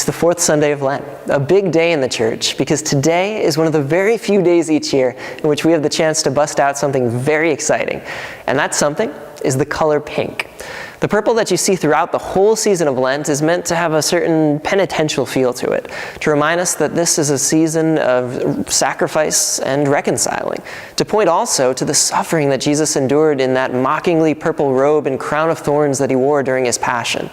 It's the fourth Sunday of Lent, a big day in the church, because today is one of the very few days each year in which we have the chance to bust out something very exciting. And that something is the color pink. The purple that you see throughout the whole season of Lent is meant to have a certain penitential feel to it, to remind us that this is a season of sacrifice and reconciling, to point also to the suffering that Jesus endured in that mockingly purple robe and crown of thorns that he wore during his passion.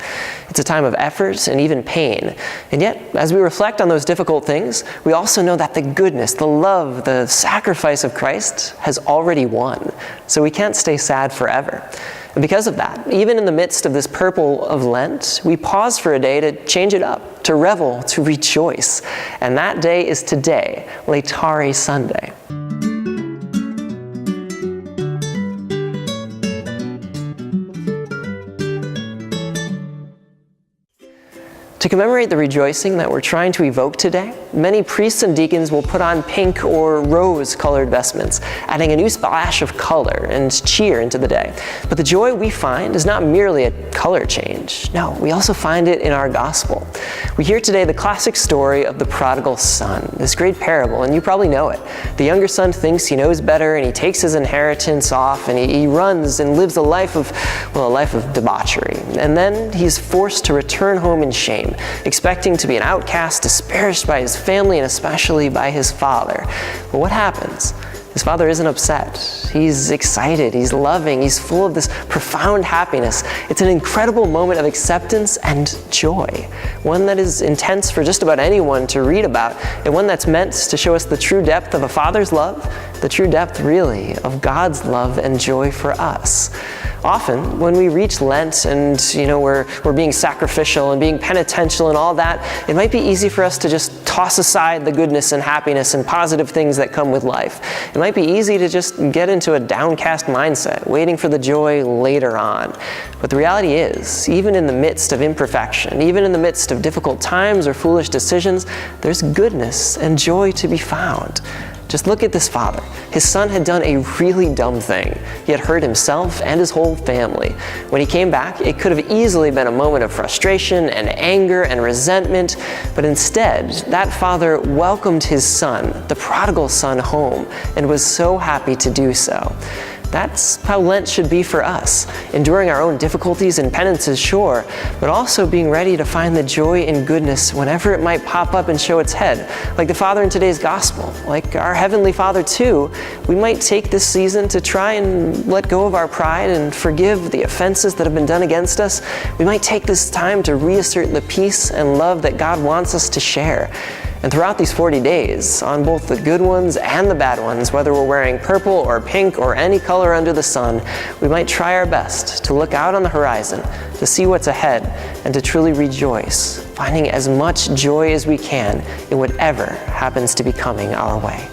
It's a time of effort and even pain. And yet, as we reflect on those difficult things, we also know that the goodness, the love, the sacrifice of Christ has already won. So we can't stay sad forever. And because of that, even in the midst of this purple of Lent, we pause for a day to change it up, to revel, to rejoice. And that day is today, Laetare Sunday. To commemorate the rejoicing that we're trying to evoke today, many priests and deacons will put on pink or rose-colored vestments, adding a new splash of color and cheer into the day. But the joy we find is not merely a color change. No, we also find it in our gospel. We hear today the classic story of the prodigal son, this great parable, and you probably know it. The younger son thinks he knows better, and he takes his inheritance off, and he runs and lives a life of debauchery. And then he's forced to return home in shame, expecting to be an outcast, disparaged by his family and especially by his father. But what happens? His father isn't upset. He's excited, he's loving, he's full of this profound happiness. It's an incredible moment of acceptance and joy, one that is intense for just about anyone to read about, and one that's meant to show us the true depth of a father's love, the true depth, really, of God's love and joy for us. Often, when we reach Lent and we're being sacrificial and being penitential and all that, it might be easy for us to just toss aside the goodness and happiness and positive things that come with life. It might be easy to just get into a downcast mindset, waiting for the joy later on. But the reality is, even in the midst of imperfection, even in the midst of difficult times or foolish decisions, there's goodness and joy to be found. Just look at this father. His son had done a really dumb thing. He had hurt himself and his whole family. When he came back, it could have easily been a moment of frustration and anger and resentment, but instead, that father welcomed his son, the prodigal son, home, and was so happy to do so. That's how Lent should be for us, enduring our own difficulties and penances, sure, but also being ready to find the joy and goodness whenever it might pop up and show its head. Like the Father in today's Gospel, like our Heavenly Father too, we might take this season to try and let go of our pride and forgive the offenses that have been done against us. We might take this time to reassert the peace and love that God wants us to share. And throughout these 40 days, on both the good ones and the bad ones, whether we're wearing purple or pink or any color under the sun, we might try our best to look out on the horizon, to see what's ahead, and to truly rejoice, finding as much joy as we can in whatever happens to be coming our way.